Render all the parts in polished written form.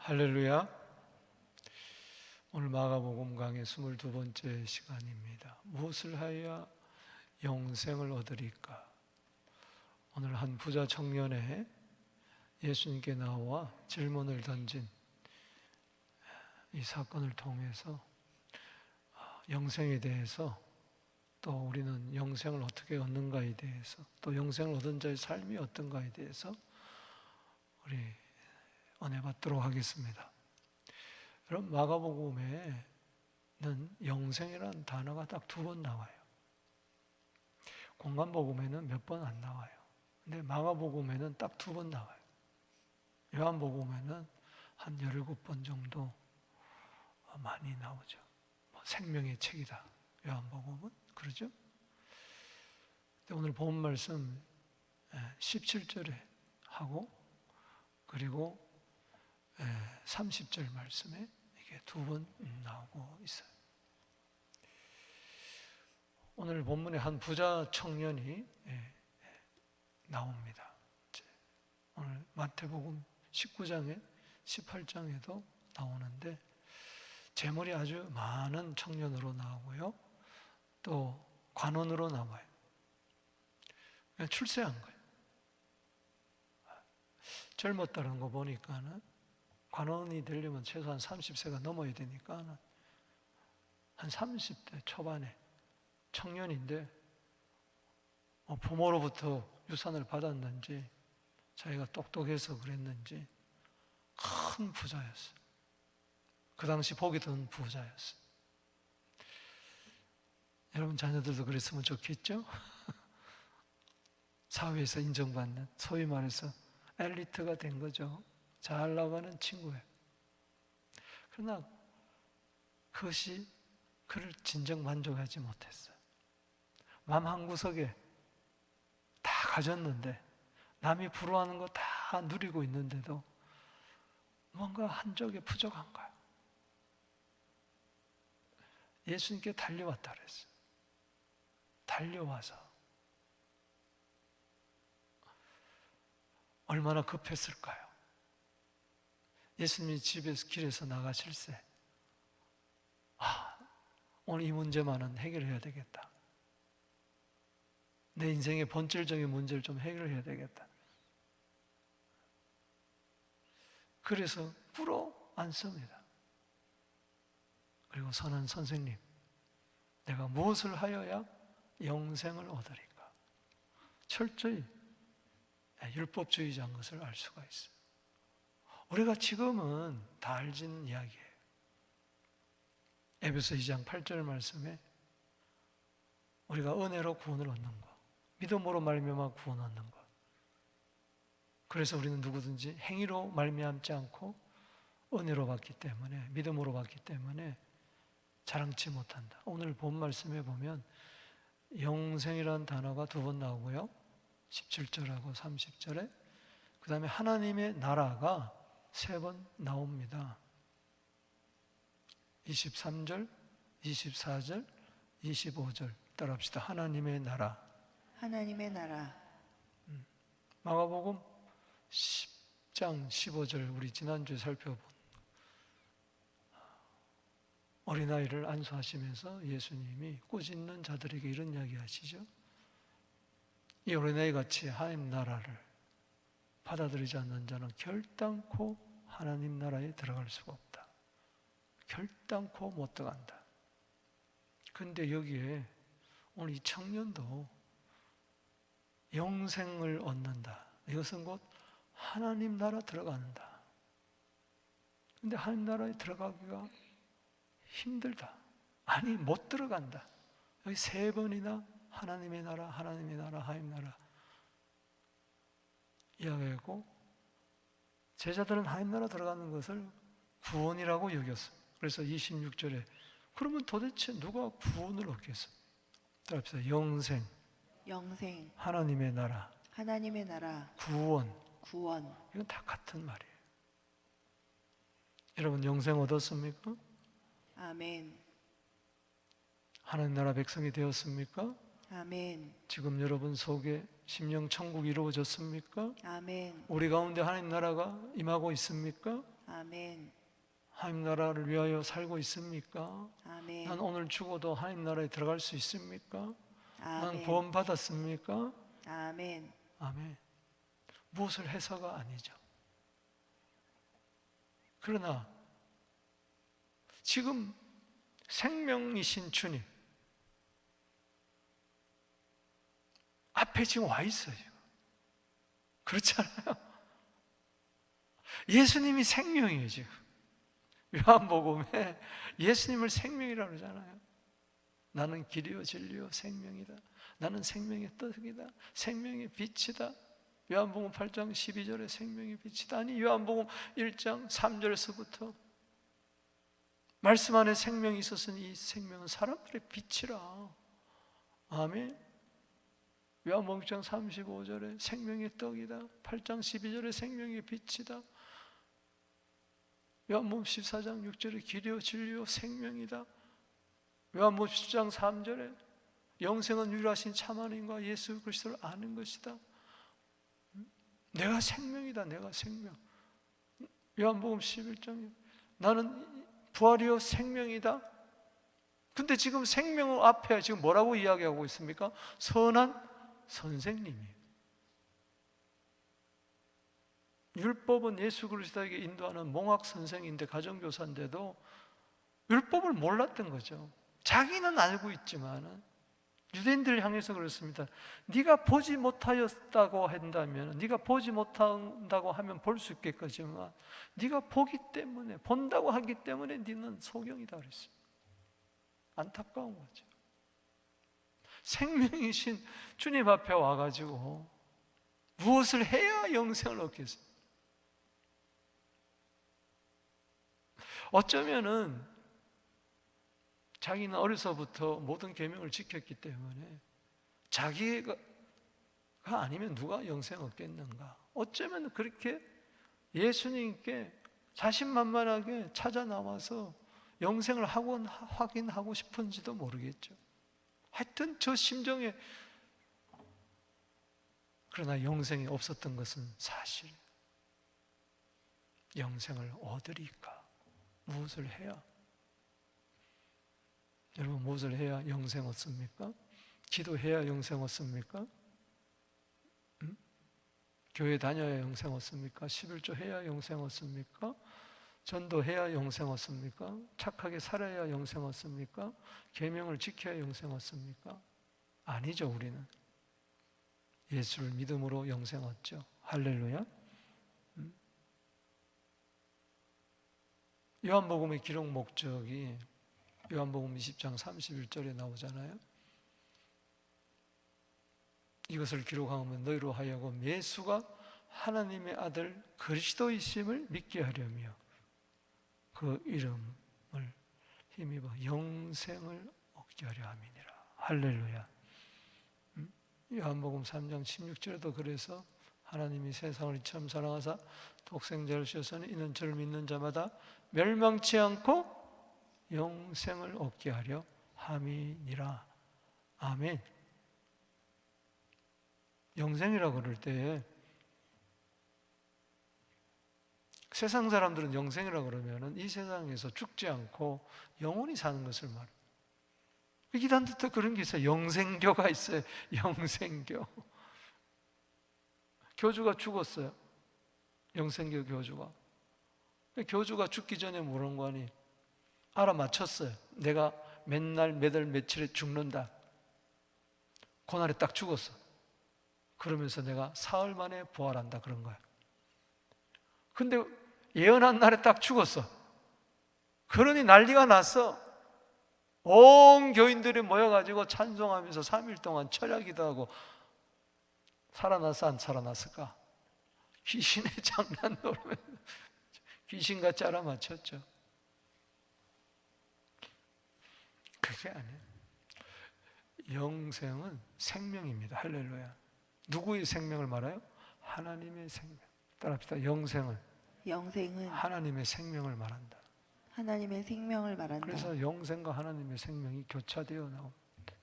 할렐루야. 오늘 마가복음 강의 22번째 시간입니다. 무엇을 하여야 영생을 얻으리까? 오늘 한 부자 청년의 예수님께 나와 질문을 던진 이 사건을 통해서 영생에 대해서, 또 우리는 영생을 어떻게 얻는가에 대해서, 또 영생을 얻은 자의 삶이 어떤가에 대해서 우리 은혜 받도록 하겠습니다. 여러분, 마가복음에는 영생이라는 단어가 딱 2번 나와요. 공관복음에는 몇 번 안 나와요. 근데 마가복음에는 딱 2번 나와요. 요한복음에는 한 17번 정도 많이 나오죠. 생명의 책이다, 요한복음은. 그러죠? 오늘 본 말씀 17절에 하고, 그리고 30절 말씀에 이게 2번 나오고 있어요. 오늘 본문에 한 부자 청년이 나옵니다. 오늘 마태복음 19장에 18장에도 나오는데, 재물이 아주 많은 청년으로 나오고요, 또 관원으로 나와요. 그냥 출세한 거예요. 젊었다는 거 보니까는 관원이 되려면 최소한 30세가 넘어야 되니까 한 30대 초반에 청년인데, 부모로부터 유산을 받았는지 자기가 똑똑해서 그랬는지 큰 부자였어요. 그 당시 복이 든 부자였어요. 여러분 자녀들도 그랬으면 좋겠죠? 사회에서 인정받는, 소위 말해서 엘리트가 된 거죠. 잘 나가는 친구예요. 그러나 그것이 그를 진정 만족하지 못했어요. 마음 한구석에 다 가졌는데, 남이 부러워하는 거 다 누리고 있는데도 뭔가 한쪽에 부족한 거예요. 예수님께 달려왔다 그랬어요. 달려와서 얼마나 급했을까요? 예수님이 집에서 길에서 나가실 때, 오늘 이 문제만은 해결해야 되겠다. 내 인생의 본질적인 문제를 좀 해결해야 되겠다. 그래서 꿇어 앉습니다. 그리고 선한 선생님, 내가 무엇을 하여야 영생을 얻으리까? 철저히 율법주의자인 것을 알 수가 있어요. 우리가 지금은 다 알지는 이야기예요. 에베소 2장 8절 말씀에 우리가 은혜로 구원을 얻는 것, 믿음으로 말미암아 구원 얻는 것. 그래서 우리는 누구든지 행위로 말미암지 않고 은혜로 받기 때문에, 믿음으로 받기 때문에 자랑치 못한다. 오늘 본 말씀에 보면 영생이라는 단어가 2번 나오고요, 17절하고 30절에, 그 다음에 하나님의 나라가 3번 나옵니다. 23절, 24절, 25절 따라합시다. 하나님의 나라. 하나님의 나라. 마가복음 10장 15절, 우리 지난주에 살펴본 어린아이를 안수하시면서 예수님이 꾸짖는 자들에게 이런 이야기 하시죠. 이 어린아이 같이 하나님 나라를 받아들이지 않는 자는 결단코 하나님 나라에 들어갈 수가 없다. 결단코 못 들어간다. 그런데 여기에 오늘 이 청년도 영생을 얻는다. 이것은 곧 하나님 나라 들어간다. 그런데 하나님 나라에 들어가기가 힘들다. 아니, 못 들어간다. 여기 3번이나 하나님의 나라, 하나님의 나라, 하나님 나라 이야기하고, 제자들은 하나님 나라 들어가는 것을 구원이라고 여겼어요. 그래서 26절에 그러면 도대체 누가 구원을 얻겠어요? 따라합시다. 영생, 영생, 하나님의 나라, 하나님의 나라, 구원. 구원. 이건 다 같은 말이에요. 여러분, 영생 얻었습니까? 아멘. 하나님 나라 백성이 되었습니까? 아멘. 지금 여러분 속에 심령 천국이 이루어졌습니까? 아멘. 우리 가운데 하나님 나라가 임하고 있습니까? 아멘. 하나님 나라를 위하여 살고 있습니까? 아멘. 난 오늘 죽어도 하나님 나라에 들어갈 수 있습니까? 난 아멘. 구원 받았습니까? 아멘. 아멘. 무엇을 해서가 아니죠. 그러나 지금 생명이신 주님 앞에 지금 와 있어요. 그렇잖아요. 예수님이 생명이에요. 지금 요한복음에 예수님을 생명이라고 그러잖아요. 나는 길이요 진리요 생명이다. 나는 생명의 떡이다. 생명의 빛이다. 요한복음 8장 12절에 생명의 빛이다. 아니 요한복음 1장 3절에서부터 말씀 안에 생명이 있었으니 이 생명은 사람들의 빛이라. 아멘. 요한복음 6장 35절에 생명의 떡이다. 8장 12절에 생명의 빛이다. 요한복음 14장 6절에 길이요 진리요 생명이다. 요한복음 10장 3절에 영생은 유일하신 참 하나님과 예수 그리스도를 아는 것이다. 내가 생명이다. 내가 생명. 요한복음 11장에 나는 부활이요 생명이다. 근데 지금 생명 앞에 지금 뭐라고 이야기하고 있습니까? 선한 선생님이에요. 율법은 예수 그리스도에게 인도하는 몽학 선생인데 가정교사인데도 율법을 몰랐던 거죠. 자기는 알고 있지만은 유대인들을 향해서 그렇습니다. 네가 보지 못하였다고 한다면, 네가 보지 못한다고 하면 볼 수 있겠지만 네가 보기 때문에, 본다고 하기 때문에 네는 소경이다 그랬어요. 안타까운 거죠. 생명이신 주님 앞에 와가지고 무엇을 해야 영생을 얻겠어요? 어쩌면은 자기는 어려서부터 모든 계명을 지켰기 때문에 자기가 아니면 누가 영생 얻겠는가? 어쩌면 그렇게 예수님께 자신만만하게 찾아 나와서 영생을 확인하고 싶은지도 모르겠죠. 하여튼 저 심정에, 그러나 영생이 없었던 것은 사실. 영생을 얻으리까? 무엇을 해야? 여러분 무엇을 해야 영생 얻습니까? 기도해야 영생 얻습니까? 교회 다녀야 영생 얻습니까? 11조 해야 영생 얻습니까? 전도해야 영생 얻습니까? 착하게 살아야 영생 얻습니까? 계명을 지켜야 영생 얻습니까? 아니죠. 우리는 예수를 믿음으로 영생 얻죠. 할렐루야. 요한복음의 기록 목적이 요한복음 20장 31절에 나오잖아요. 이것을 기록하면 너희로 하여금 예수가 하나님의 아들 그리스도이심을 믿게 하려며 그 이름을 힘입어 영생을 얻게 하려 함이니라. 할렐루야. 요한복음 3장 16절에도 그래서 하나님이 세상을 이처럼 사랑하사 독생자를 주셨으니 이는 저를 믿는 자마다 멸망치 않고 영생을 얻게 하려 함이니라. 아멘. 영생이라고 그럴 때 세상 사람들은 영생이라고 그러면 이 세상에서 죽지 않고 영원히 사는 것을 말해요. 이단도 그런 게 있어요. 영생교가 있어요. 영생교. 교주가 죽었어요. 영생교 교주가. 교주가 죽기 전에 뭐라는 거 아니? 알아맞혔어요. 내가 맨날 몇월 며칠에 죽는다. 그날에 딱 죽었어. 그러면서 내가 사흘 만에 부활한다 그런 거야. 근데 예언한 날에 딱 죽었어. 그러니 난리가 났어. 온 교인들이 모여가지고 찬송하면서 3일 동안 철야기도 하고 살아났어 안 살아났을까? 귀신의 장난 노르면 귀신같이 알아맞혔죠. 그게 아니에요. 영생은 생명입니다. 할렐루야. 누구의 생명을 말해요? 하나님의 생명. 따라합시다. 영생은 하나님의 생명을 말한다. 하나님의 생명을 말한다. 그래서 영생과 하나님의 생명이 교차되어 나옵니다.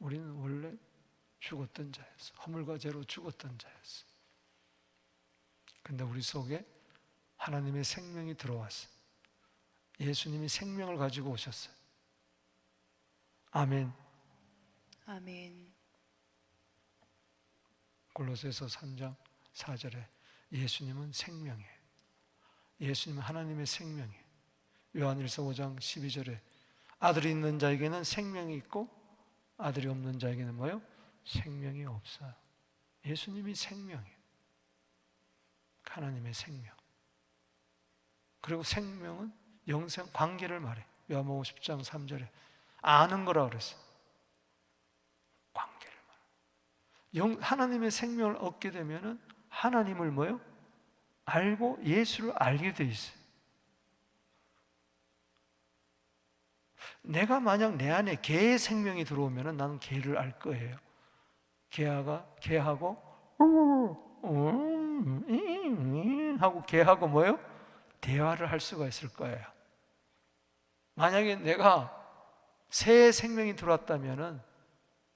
우리는 원래 죽었던 자였어. 허물과 죄로 죽었던 자였어. 근데 우리 속에 하나님의 생명이 들어왔어요. 예수님이 생명을 가지고 오셨어요. 아멘. 아멘. 골로새서 3장 4절에 예수님은 생명이에요. 예수님은 하나님의 생명이에요. 요한일서 5장 12절에 아들이 있는 자에게는 생명이 있고 아들이 없는 자에게는 뭐요? 생명이 없어요. 예수님이 생명이에요. 하나님의 생명. 그리고 생명은 영생 관계를 말해. 요한복음 10장 3절에 아는 거라 그랬어요. 관계를 말해. 하나님의 생명을 얻게 되면은 하나님을 뭐요? 알고 예수를 알게 돼 있어요. 내가 만약 내 안에 개의 생명이 들어오면은 나는 개를 알 거예요. 개하고 하고 개하고 뭐요? 대화를 할 수가 있을 거예요. 만약에 내가 새의 생명이 들어왔다면은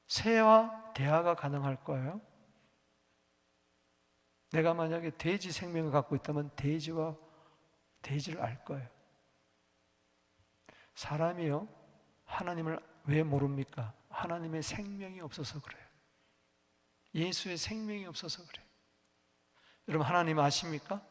새와 대화가 가능할 거예요. 내가 만약에 돼지 생명을 갖고 있다면 돼지를 알 거예요. 사람이요, 하나님을 왜 모릅니까? 하나님의 생명이 없어서 그래요. 예수의 생명이 없어서 그래요. 여러분, 하나님 아십니까?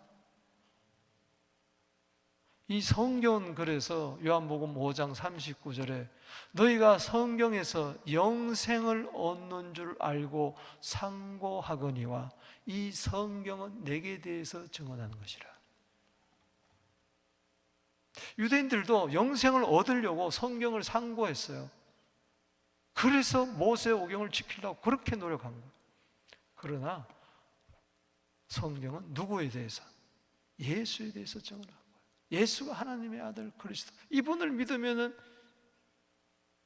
이 성경은 그래서 요한복음 5장 39절에 너희가 성경에서 영생을 얻는 줄 알고 상고하거니와 이 성경은 내게 대해서 증언하는 것이라. 유대인들도 영생을 얻으려고 성경을 상고했어요. 그래서 모세 오경을 지키려고 그렇게 노력한 거예요. 그러나 성경은 누구에 대해서? 예수에 대해서 증언한 거예요. 예수가 하나님의 아들 그리스도, 이분을 믿으면은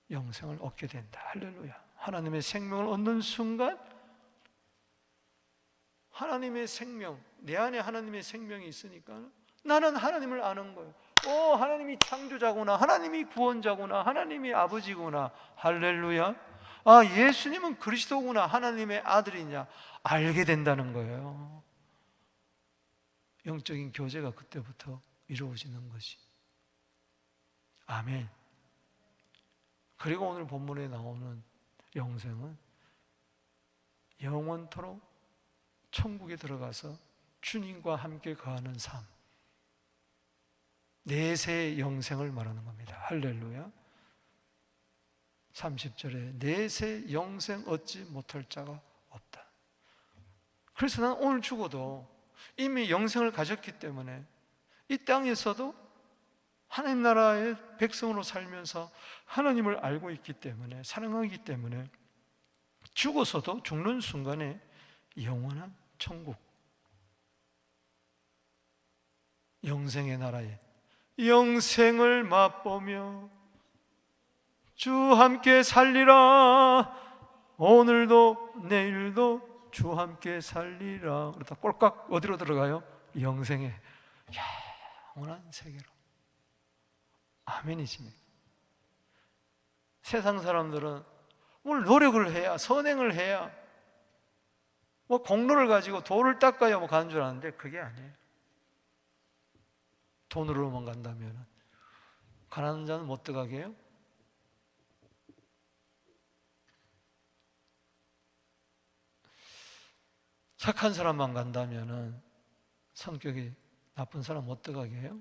영생을 얻게 된다. 할렐루야. 하나님의 생명을 얻는 순간 하나님의 생명, 내 안에 하나님의 생명이 있으니까 나는 하나님을 아는 거예요. 하나님이 창조자구나, 하나님이 구원자구나, 하나님이 아버지구나. 할렐루야. 예수님은 그리스도구나, 하나님의 아들이냐 알게 된다는 거예요. 영적인 교제가 그때부터 이루어지는 것이. 아멘. 그리고 오늘 본문에 나오는 영생은 영원토록 천국에 들어가서 주님과 함께 거하는 삶, 내세의 영생을 말하는 겁니다. 할렐루야. 30절에 내세 영생 얻지 못할 자가 없다. 그래서 난 오늘 죽어도 이미 영생을 가졌기 때문에 이 땅에서도 하나님 나라의 백성으로 살면서 하나님을 알고 있기 때문에, 사랑하기 때문에 죽어서도 죽는 순간에 영원한 천국, 영생의 나라에 영생을 맛보며 주 함께 살리라. 오늘도 내일도 주 함께 살리라. 그러다 꼴깍 어디로 들어가요? 영생에, 영원한 세계로. 아멘이십니까? 세상 사람들은 뭘 노력을 해야, 선행을 해야, 뭐 공로를 가지고 돌을 닦아야 뭐 가는 줄 아는데 그게 아니에요. 돈으로만 간다면 가난한 자는 못 들어가게 해요? 착한 사람만 간다면 성격이 나쁜 사람 못 들어가게 해요?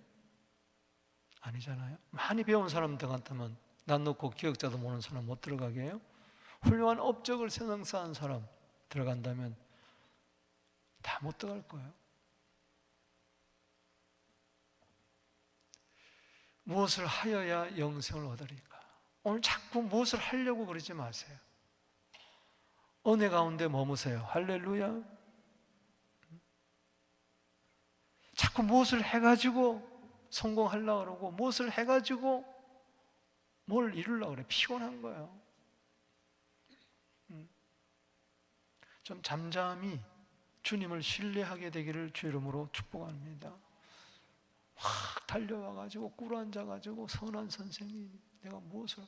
아니잖아요. 많이 배운 사람 들어간다면 난 놓고 기억자도 모르는 사람 못 들어가게 해요? 훌륭한 업적을 생산한 사람 들어간다면 다 못 들어갈 거예요. 무엇을 하여야 영생을 얻으리까? 오늘 자꾸 무엇을 하려고 그러지 마세요. 은혜 가운데 머무세요. 할렐루야. 자꾸 무엇을 해가지고 성공하려고 그러고 무엇을 해가지고 뭘 이루려고 그래. 피곤한 거예요. 좀 잠잠히 주님을 신뢰하게 되기를 주 이름으로 축복합니다. 확 달려와가지고 꿇어 앉아가지고 선한 선생님, 내가 무엇을,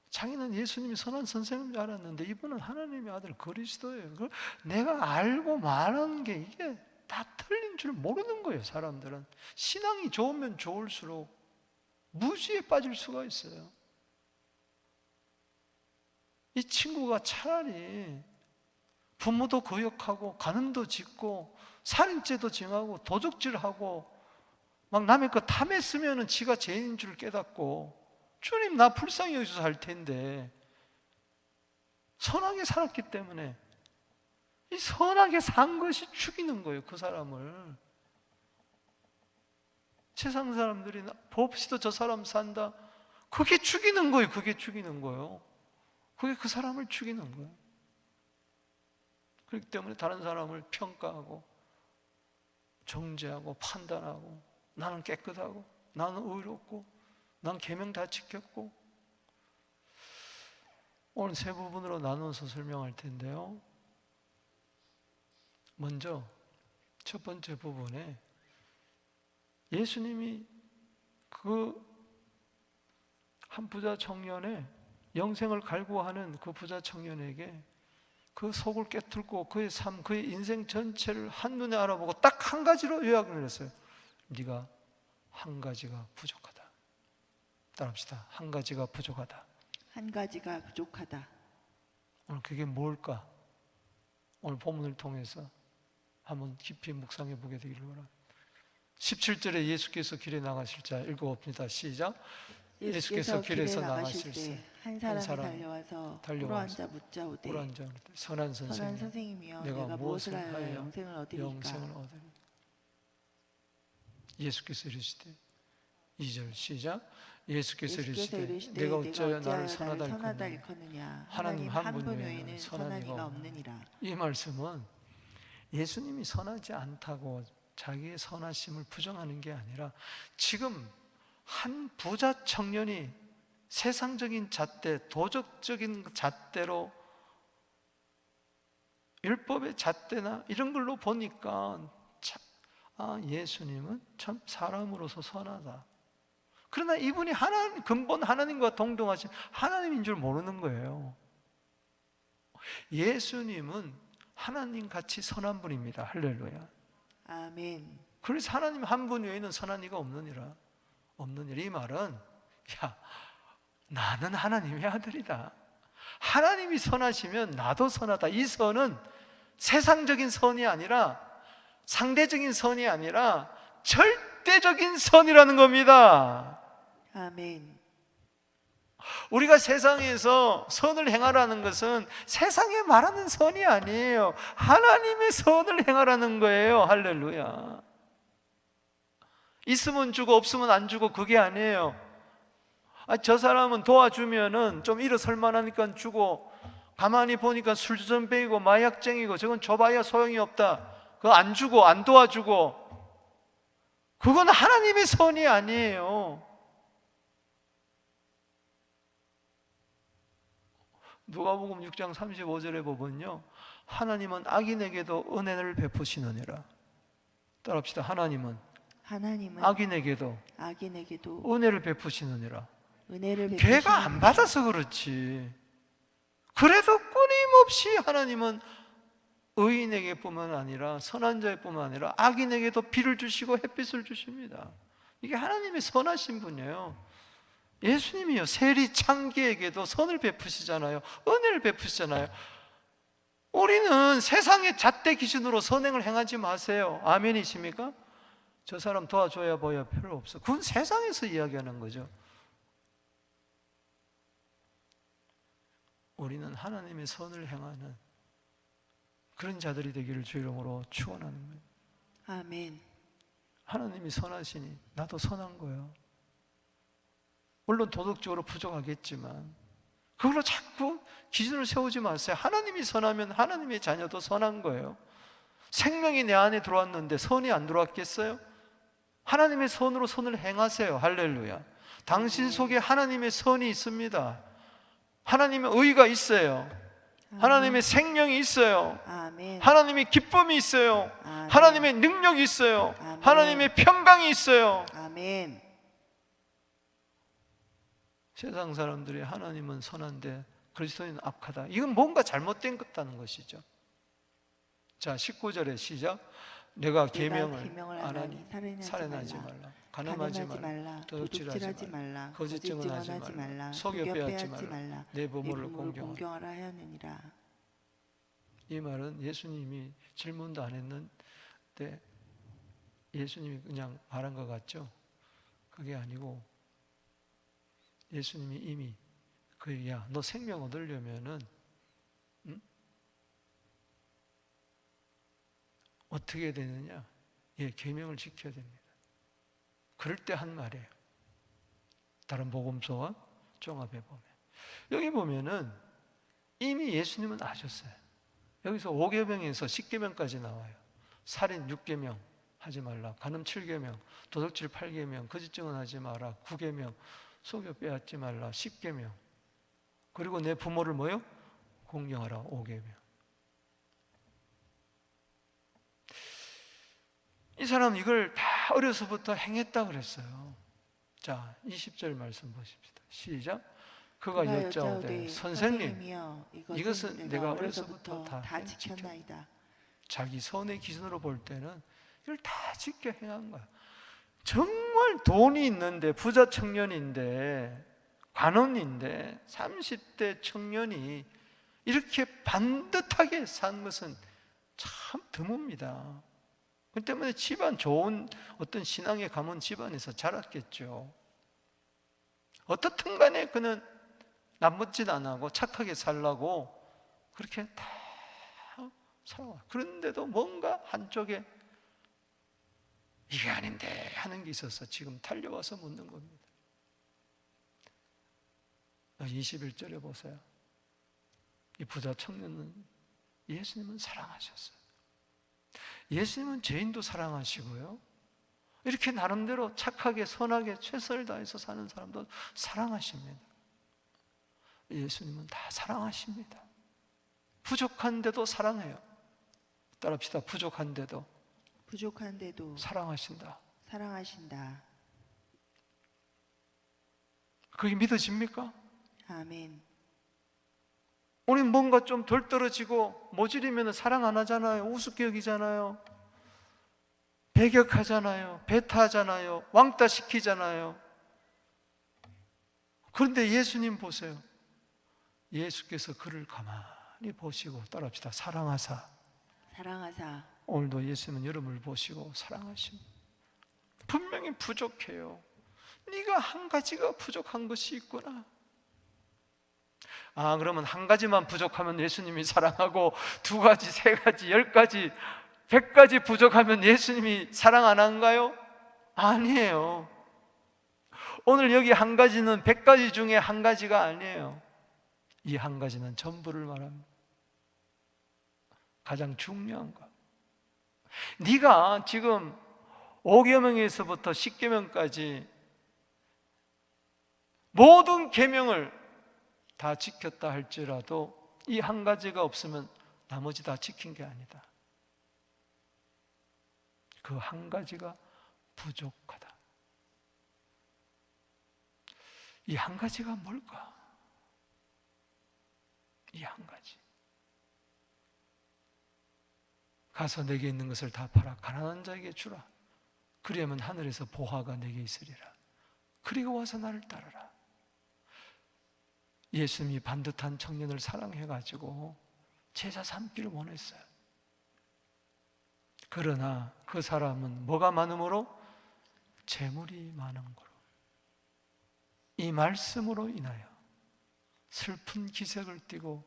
자기는 예수님이 선한 선생님인 줄 알았는데 이분은 하나님의 아들 그리스도예요. 그걸 내가 알고 말하는 게 이게 다 틀린 줄 모르는 거예요. 사람들은 신앙이 좋으면 좋을수록 무지에 빠질 수가 있어요. 이 친구가 차라리 부모도 거역하고 간음도 짓고 살인죄도 정하고 도적질하고 막 남의 거 탐했으면 지가 죄인인 줄 깨닫고 주님 나 불쌍히 여기서 살 텐데 선하게 살았기 때문에 이 선하게 산 것이 죽이는 거예요. 그 사람을. 세상 사람들이 봅시다 저 사람 산다, 그게 죽이는 거예요. 그게 죽이는 거예요. 그게 그 사람을 죽이는 거예요. 그렇기 때문에 다른 사람을 평가하고 정죄하고 판단하고 나는 깨끗하고 나는 의롭고 난 계명 다 지켰고. 오늘 세 부분으로 나눠서 설명할 텐데요. 먼저 첫 번째 부분에 예수님이 그 한 부자 청년의 영생을 갈구하는 그 부자 청년에게 그 속을 깨뚫고 그의 삶, 그의 인생 전체를 한눈에 알아보고 딱 한 가지로 요약을 했어요. 네가 한 가지가 부족하다. 따라합시다. 한 가지가 부족하다. 한 가지가 부족하다. 오늘 그게 뭘까? 오늘 본문을 통해서 한번 깊이 묵상해 보게 되기를 바랍니다. 17절에 예수께서 길에 나가실 자 읽어봅니다. 시작. 예수께서 길에서 나가실 때 한 사람이 달려와서 꿇어앉아 묻자오되 선한 선생님이여 내가 무엇을 하여 영생을 얻으리까? 예수께서 이르시되 2절 시작. 예수께서 이르시되 내가 어찌하여 나를 선하다 일컫느냐? 하나님 한 분 외에는 선한 이가 없느니라. 이 말씀은 예수님이 선하지 않다고 자기의 선하심을 부정하는 게 아니라 지금 한 부자 청년이 세상적인 잣대, 도적적인 잣대로 율법의 잣대나 이런 걸로 보니까 예수님은 참 사람으로서 선하다. 그러나 이분이 근본 하나님과 동등하신 하나님인 줄 모르는 거예요. 예수님은 하나님 같이 선한 분입니다. 할렐루야. 아멘. 그래서 하나님 한 분 외에는 선한 이가 없느니라. 이 말은 나는 하나님의 아들이다. 하나님이 선하시면 나도 선하다. 이 선은 세상적인 선이 아니라 상대적인 선이 아니라 절대적인 선이라는 겁니다. 아멘. 우리가 세상에서 선을 행하라는 것은 세상에 말하는 선이 아니에요. 하나님의 선을 행하라는 거예요. 할렐루야. 있으면 주고 없으면 안 주고 그게 아니에요. 저 사람은 도와주면은 좀 일어설 만하니까 주고 가만히 보니까 술주전배이고 마약쟁이고 저건 줘봐야 소용이 없다. 그거 안 주고 안 도와주고 그건 하나님의 선이 아니에요. 누가복음 6장 35절에 보면요, 하나님은 악인에게도 은혜를 베푸시느니라. 따라합시다. 하나님은 악인에게도 은혜를 베푸시느니라. 걔가 안 받아서 그렇지. 그래도 끊임없이 하나님은 의인에게 뿐만 아니라 선한 자에 뿐만 아니라 악인에게도 비를 주시고 햇빛을 주십니다. 이게 하나님의 선하신 분이에요. 예수님이요, 세리 창기에게도 선을 베푸시잖아요. 은혜를 베푸시잖아요. 우리는 세상의 잣대 기준으로 선행을 행하지 마세요. 아멘이십니까? 저 사람 도와줘야 뭐야 필요 없어. 그건 세상에서 이야기하는 거죠. 우리는 하나님의 선을 행하는 그런 자들이 되기를 주 이름으로 축원하는 거예요. 아멘. 하나님이 선하시니 나도 선한 거예요. 물론 도덕적으로 부족하겠지만 그걸로 자꾸 기준을 세우지 마세요. 하나님이 선하면 하나님의 자녀도 선한 거예요. 생명이 내 안에 들어왔는데 선이 안 들어왔겠어요? 하나님의 선으로 선을 행하세요. 할렐루야. 당신 속에 하나님의 선이 있습니다. 하나님의 의가 있어요. 하나님의 생명이 있어요. 아멘. 하나님의 기쁨이 있어요. 아멘. 하나님의 능력이 있어요. 아멘. 하나님의 평강이 있어요. 아멘. 세상 사람들이 하나님은 선한데 그리스도인은 악하다. 이건 뭔가 잘못된 것다는 것이죠. 자, 19절에 시작. 내가 계명을 계명을 안 안 하니 하니 살인하지 말라, 가늠하지 가늠하지 말라, 말라, 도둑질하지 도둑질하지 말라, 말라, 거짓 거짓 증언하지 증언하지 말라, 말라, 속여 속여 빼앗지 빼앗지 말라, 말라, 내 내 부모를 부모를 공경하라. 공경하라 하였느니라. 이 말은 예수님이 질문도 안 했는데 예수님이 그냥 말한 것 같죠? 그게 아니고 예수님이 이미 야, 너 생명 얻으려면은 어떻게 해야 되느냐? 계명을 지켜야 됩니다. 그럴 때 한 말이에요. 다른 복음서와 종합해 보면 여기 보면은 이미 예수님은 아셨어요. 여기서 5계명에서 10계명까지 나와요. 살인 6계명 하지 말라, 간음 7계명, 도둑질 8계명, 거짓 증언하지 마라 9계명, 속여 빼앗지 말라 10계명, 그리고 내 부모를 뭐요? 공경하라 5계명. 이 사람은 이걸 다 어려서부터 행했다 그랬어요. 자, 20절 말씀 보십시다. 시작. 그가 여짜오되 선생님, 선생님이여, 이것은 내가 어려서부터 다 지켰나이다. 자기 선의 기준으로 볼 때는 이걸 다 지켜 행한 거야. 정말 돈이 있는데, 부자 청년인데, 관원인데 30대 청년이 이렇게 반듯하게 산 것은 참 드뭅니다. 그 때문에 집안 좋은 어떤 신앙의 가문 집안에서 자랐겠죠. 어떻든 간에 그는 남짓 안 하고 착하게 살라고 그렇게 다 살아와. 그런데도 뭔가 한쪽에 이게 아닌데 하는 게 있어서 지금 달려와서 묻는 겁니다. 21절에 보세요. 이 부자 청년은 예수님은 사랑하셨어요. 예수님은 죄인도 사랑하시고요, 이렇게 나름대로 착하게 선하게 최선을 다해서 사는 사람도 사랑하십니다. 예수님은 다 사랑하십니다. 부족한데도 사랑해요. 따라합시다. 부족한데도 사랑하신다. 그게 믿어집니까? 아멘. 우리 뭔가 좀 덜 떨어지고 모질이면 사랑 안 하잖아요. 우습게 여기잖아요. 배격하잖아요. 배타하잖아요. 왕따 시키잖아요. 그런데 예수님 보세요. 예수께서 그를 가만히 보시고, 따라합시다. 사랑하사. 오늘도 예수님은 여러분을 보시고 사랑하십니다. 분명히 부족해요. 네가 한 가지가 부족한 것이 있구나. 그러면 한 가지만 부족하면 예수님이 사랑하고, 2가지, 3가지, 10가지, 100가지 부족하면 예수님이 사랑 안 한가요? 아니에요. 오늘 여기 한 가지는 100가지 중에 한 가지가 아니에요. 이 한 가지는 전부를 말합니다. 가장 중요한 것. 네가 지금 5계명에서부터 10계명까지 모든 계명을 다 지켰다 할지라도 이 한 가지가 없으면 나머지 다 지킨 게 아니다. 그 한 가지가 부족하다. 이 한 가지가 뭘까? 이 한 가지. 가서 내게 있는 것을 다 팔아 가난한 자에게 주라. 그리하면 하늘에서 보화가 내게 있으리라. 그리고 와서 나를 따르라. 예수님이 반듯한 청년을 사랑해가지고 제자 삼기를 원했어요. 그러나 그 사람은 뭐가 많음으로? 재물이 많은 거로. 이 말씀으로 인하여 슬픈 기색을 띠고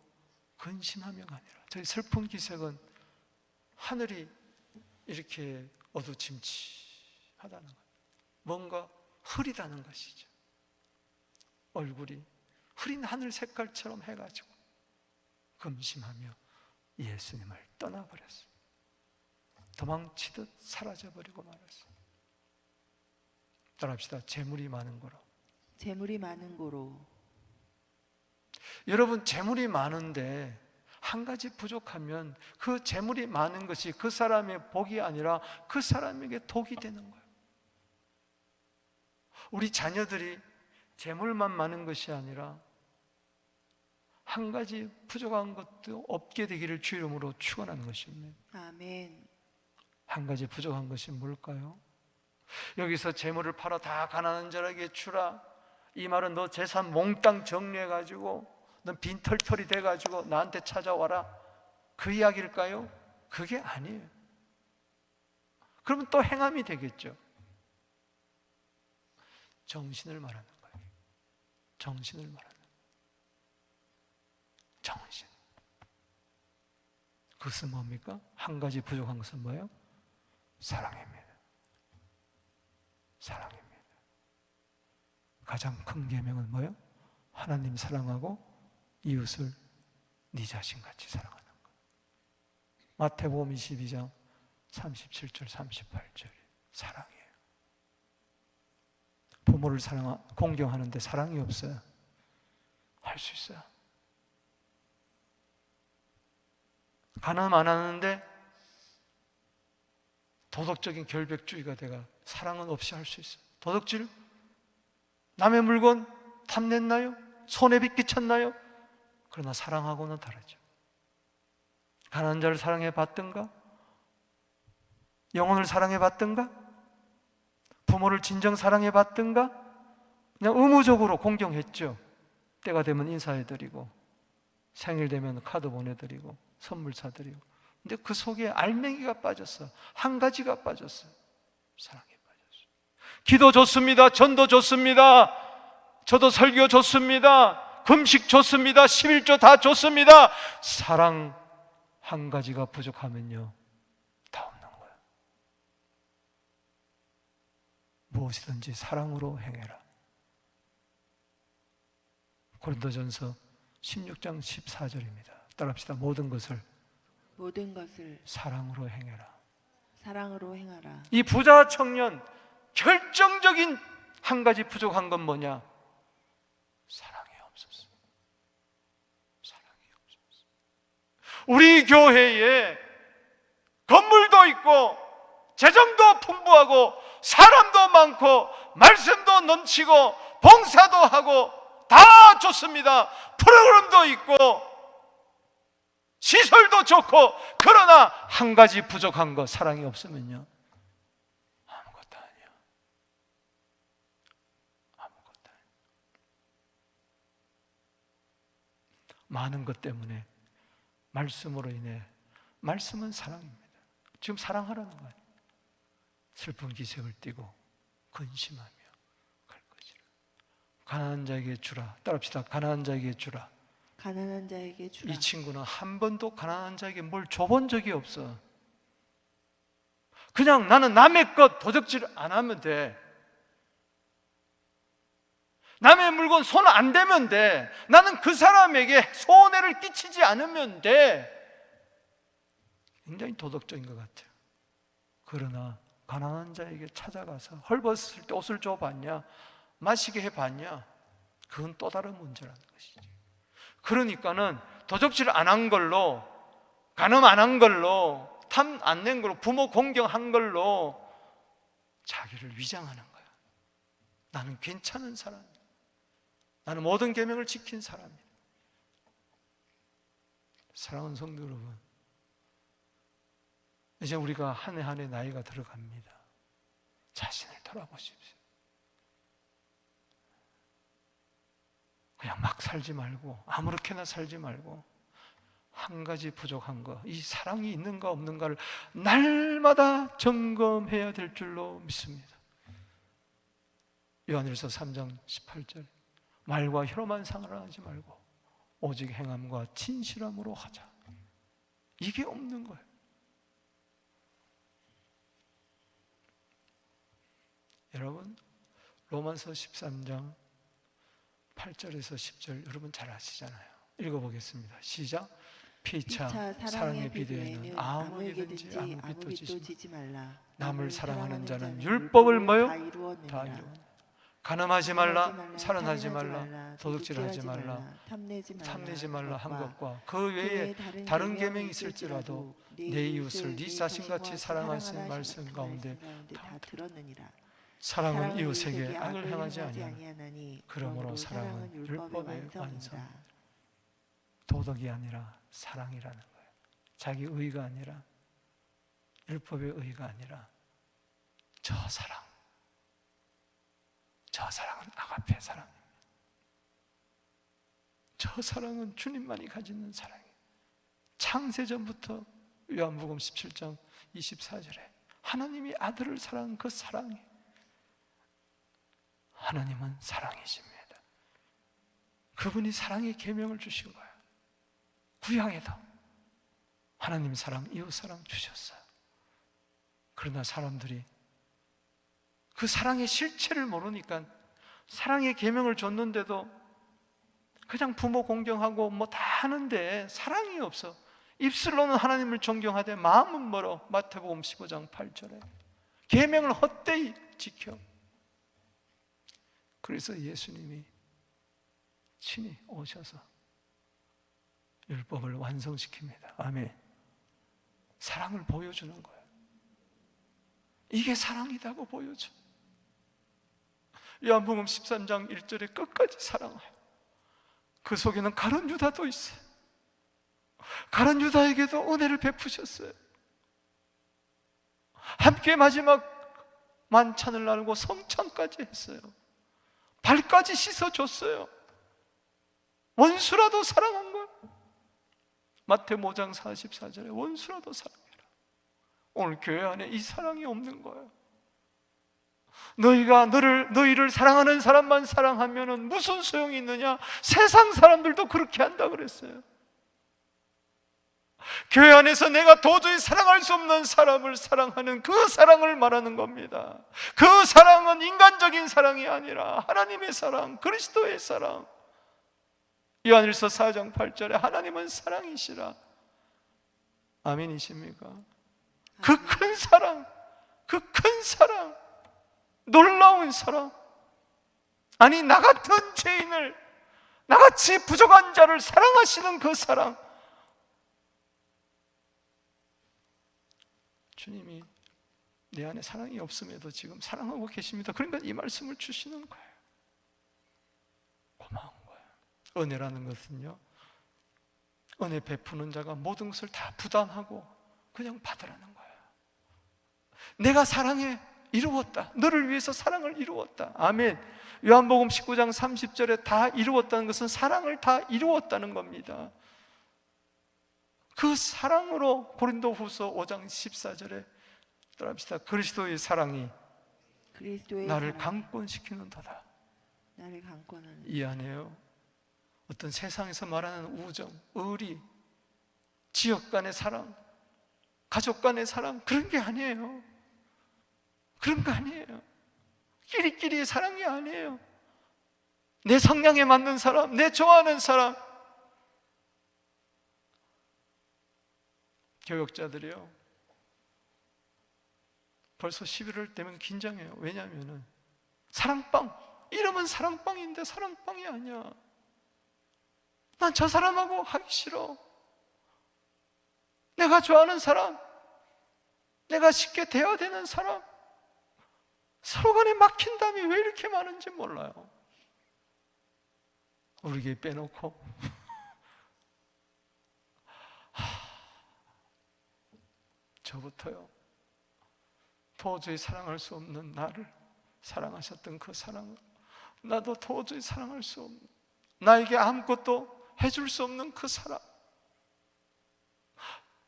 근심하며가 아니라, 저희 슬픈 기색은 하늘이 이렇게 어두침침하다는 것, 뭔가 흐리다는 것이죠. 얼굴이 흐린 하늘 색깔처럼 해가지고 근심하며 예수님을 떠나버렸어요. 도망치듯 사라져버리고 말았어요. 따라합시다. 재물이 많은 거로. 여러분, 재물이 많은데 한 가지 부족하면 그 재물이 많은 것이 그 사람의 복이 아니라 그 사람에게 독이 되는 거예요. 우리 자녀들이 재물만 많은 것이 아니라 한 가지 부족한 것도 없게 되기를 주 이름으로 축원하는 것입니다. 아멘. 한 가지 부족한 것이 뭘까요? 여기서 재물을 팔아 다 가난한 자에게 주라, 이 말은 너 재산 몽땅 정리해가지고 넌 빈털털이 돼가지고 나한테 찾아와라, 그 이야기일까요? 그게 아니에요. 그러면 또 행함이 되겠죠. 정신을 말하는 거예요. 정신을 말하는 거예요. 정신. 그것은 뭡니까? 한 가지 부족한 것은 뭐예요? 사랑입니다. 사랑입니다. 가장 큰 계명은 뭐예요? 하나님 사랑하고 이웃을 네 자신같이 사랑하는 것. 마태복음 22장 37절 38절 사랑이에요. 부모를 공경하는데 사랑이 없어요. 할 수 있어요. 가늠 안 하는데 도덕적인 결백주의가 돼가 사랑은 없이 할 수 있어요. 도덕질? 남의 물건 탐냈나요? 손해빚 끼쳤나요? 그러나 사랑하고는 다르죠. 가난한 자를 사랑해 봤던가? 영혼을 사랑해 봤던가? 부모를 진정 사랑해 봤던가? 그냥 의무적으로 공경했죠. 때가 되면 인사해드리고 생일 되면 카드 보내드리고 선물 사드리고. 근데 그 속에 알맹이가 빠졌어. 한 가지가 빠졌어요. 사랑이 빠졌어요. 기도 좋습니다. 전도 좋습니다. 저도 설교 좋습니다. 금식 좋습니다. 11조 다 좋습니다. 사랑 한 가지가 부족하면요, 다 없는 거예요. 무엇이든지 사랑으로 행해라. 고린도전서 16장 14절입니다. 따라합시다. 모든 것을 사랑으로 행해라. 사랑으로 행하라. 이 부자 청년 결정적인 한 가지 부족한 건 뭐냐? 사랑이 없었어. 사랑이 없었어. 우리 교회에 건물도 있고 재정도 풍부하고 사람도 많고 말씀도 넘치고 봉사도 하고 다 좋습니다. 프로그램도 있고 시설도 좋고, 그러나 한 가지 부족한 거, 사랑이 없으면요, 아무것도 아니야. 아무것도 아니야. 많은 것 때문에, 말씀으로 인해, 말씀은 사랑입니다. 지금 사랑하라는 거예요. 슬픈 기색을 띠고 근심하며 갈 것이라. 가난한 자에게 주라. 따라합시다. 가난한 자에게 주라. 가난한 자에게 주라. 이 친구는 한 번도 가난한 자에게 뭘 줘본 적이 없어. 그냥 나는 남의 것 도적질 안 하면 돼. 남의 물건 손 안 대면 돼. 나는 그 사람에게 손해를 끼치지 않으면 돼. 굉장히 도덕적인 것 같아요. 그러나 가난한 자에게 찾아가서 헐벗을 때 옷을 줘봤냐, 마시게 해봤냐, 그건 또 다른 문제라는 것이지. 그러니까는 도적질 안 한 걸로, 간음 안 한 걸로, 탐 안 낸 걸로, 부모 공경한 걸로 자기를 위장하는 거야. 나는 괜찮은 사람이야. 나는 모든 계명을 지킨 사람이야. 사랑하는 성도 여러분, 이제 우리가 한 해 한 해 나이가 들어갑니다. 자신을 돌아보십시오. 그냥 막 살지 말고, 아무렇게나 살지 말고, 한 가지 부족한 거, 이 사랑이 있는가 없는가를 날마다 점검해야 될 줄로 믿습니다. 요한일서 3장 18절, 말과 혀로만 상하지 말고 오직 행함과 진실함으로 하자. 이게 없는 거예요. 여러분, 로마서 13장 8절에서 10절 여러분 잘 아시잖아요. 읽어보겠습니다. 시작. 피차 사랑의 비대에는 아무 일든지 아무 빚도 지지 말라. 남을 사랑하는 자는 율법을 뭐요? 다 이루어. 간음하지 말라, 살인하지 말라, 도둑질하지 말라, 탐내지 말라 한 것과 그 외에 다른 계명이 있을지라도 내 이웃을 네 자신같이 사랑하시는 말씀 가운데 다 들었느니라. 사랑은 이웃에게 악을 행하지 아니하나니 그러므로 사랑은 율법의 완성. 도덕이 아니라 사랑이라는 거예요. 자기 의가 아니라 율법의 의가 아니라 저 사랑은 아가페 사랑입니다. 저 사랑은 주님만이 가지는 사랑이에요. 창세전부터 요한복음 17장 24절에 하나님이 아들을 사랑한 그 사랑이, 하나님은 사랑이십니다. 그분이 사랑의 계명을 주신 거예요. 구약에도 하나님 사랑, 이웃 사랑 주셨어요. 그러나 사람들이 그 사랑의 실체를 모르니까 사랑의 계명을 줬는데도 그냥 부모 공경하고 뭐 다 하는데 사랑이 없어. 입술로는 하나님을 존경하되 마음은 멀어. 마태복음 15장 8절에 계명을 헛되이 지켜. 그래서 예수님이 친히 오셔서 율법을 완성시킵니다. 아멘. 사랑을 보여주는 거예요. 이게 사랑이라고 보여줘. 요한복음 13장 1절에 끝까지 사랑해요. 그 속에는 가룟 유다도 있어요. 가룟 유다에게도 은혜를 베푸셨어요. 함께 마지막 만찬을 나누고 성찬까지 했어요. 발까지 씻어줬어요. 원수라도 사랑한 거예요. 마태복음 5장 44절에 원수라도 사랑해라. 오늘 교회 안에 이 사랑이 없는 거예요. 너희가 너희를 사랑하는 사람만 사랑하면 무슨 소용이 있느냐? 세상 사람들도 그렇게 한다 그랬어요. 교회 안에서 내가 도저히 사랑할 수 없는 사람을 사랑하는 그 사랑을 말하는 겁니다. 그 사랑은 인간적인 사랑이 아니라 하나님의 사랑, 그리스도의 사랑. 요한일서 4장 8절에 하나님은 사랑이시라. 아멘이십니까? 그 큰 사랑, 그 큰 사랑, 놀라운 사랑. 아니, 나 같은 죄인을, 나같이 부족한 자를 사랑하시는 그 사랑. 주님이 내 안에 사랑이 없음에도 지금 사랑하고 계십니다. 그러니까 이 말씀을 주시는 거예요. 고마운 거예요. 은혜라는 것은요, 은혜 베푸는 자가 모든 것을 다 부담하고 그냥 받으라는 거예요. 내가 사랑해 이루었다. 너를 위해서 사랑을 이루었다. 아멘. 요한복음 19장 30절에 다 이루었다는 것은 사랑을 다 이루었다는 겁니다. 그 사랑으로 고린도후서 5장 14절에 따라합시다. 그리스도의 사랑이 나를 강권시키는도다. 나를 강권하는. 이 안에요, 어떤 세상에서 말하는 우정, 의리, 지역 간의 사랑, 가족 간의 사랑, 그런 게 아니에요. 그런 거 아니에요. 끼리끼리의 사랑이 아니에요. 내 성향에 맞는 사람, 내 좋아하는 사람. 교역자들이요, 벌써 11월 되면 긴장해요. 왜냐하면 사랑방, 이름은 사랑방인데 사랑방이 아니야. 난 저 사람하고 하기 싫어. 내가 좋아하는 사람, 내가 쉽게 대화되는 사람, 서로 간에 막힌담이 왜 이렇게 많은지 몰라요. 우리 교회 빼놓고 저부터요, 도저히 사랑할 수 없는 나를 사랑하셨던 그 사랑을 나도 도저히 사랑할 수 없는, 나에게 아무것도 해줄 수 없는 그 사랑,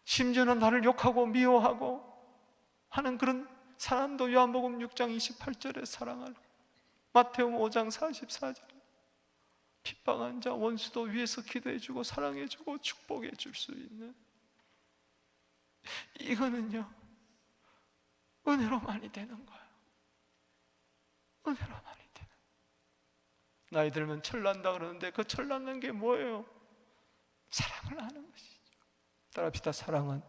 심지어는 나를 욕하고 미워하고 하는 그런 사람도 요한복음 6장 28절에 사랑을, 마태복음 5장 44절 핍박한 자 원수도 위에서 기도해주고 사랑해주고 축복해줄 수 있는, 이거는요 은혜로만이 되는 거예요. 은혜로만이 되는. 나이 들면 철난다 그러는데 그 철난는 게 뭐예요? 사랑을 하는 것이죠. 따라합시다. 사랑은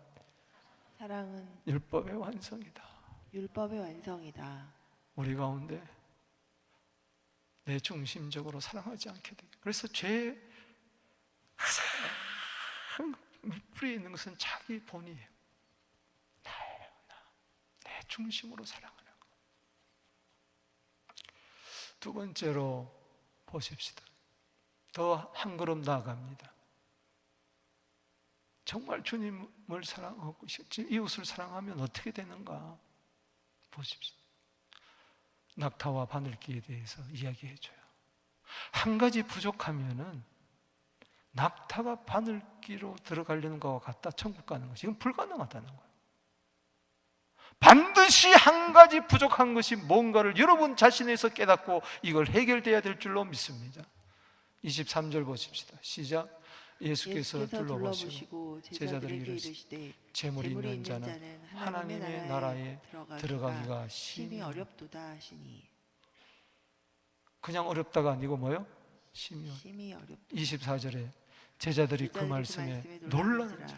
율법의 완성이다. 율법의 완성이다. 우리 가운데 내 중심적으로 사랑하지 않게 되게. 그래서 죄의 가장 뿌리에 있는 것은 자기 본이에요. 나예요, 나. 내 중심으로 사랑하는 것. 두 번째로 보십시다. 더 한 걸음 나아갑니다. 정말 주님을 사랑하고 이웃을 사랑하면 어떻게 되는가 보십시오. 낙타와 바늘기에 대해서 이야기해줘요. 한 가지 부족하면은 낙타가 바늘기로 들어가려는 것과 같다. 천국 가는 것이 이건 불가능하다는 거예요. 반드시 한 가지 부족한 것이 뭔가를 여러분 자신에서 깨닫고 이걸 해결돼야 될 줄로 믿습니다. 23절 보십시다. 시작. 예수께서 둘러보시고 제자들에게 이르시되 재물이 있는 자는 하나님의 나라에 들어가기가 심히 어렵도다 하시니. 그냥 어렵다가 아니고 뭐요? 심히 어렵다. 24절에 제자들이 그 말씀에 놀라는지.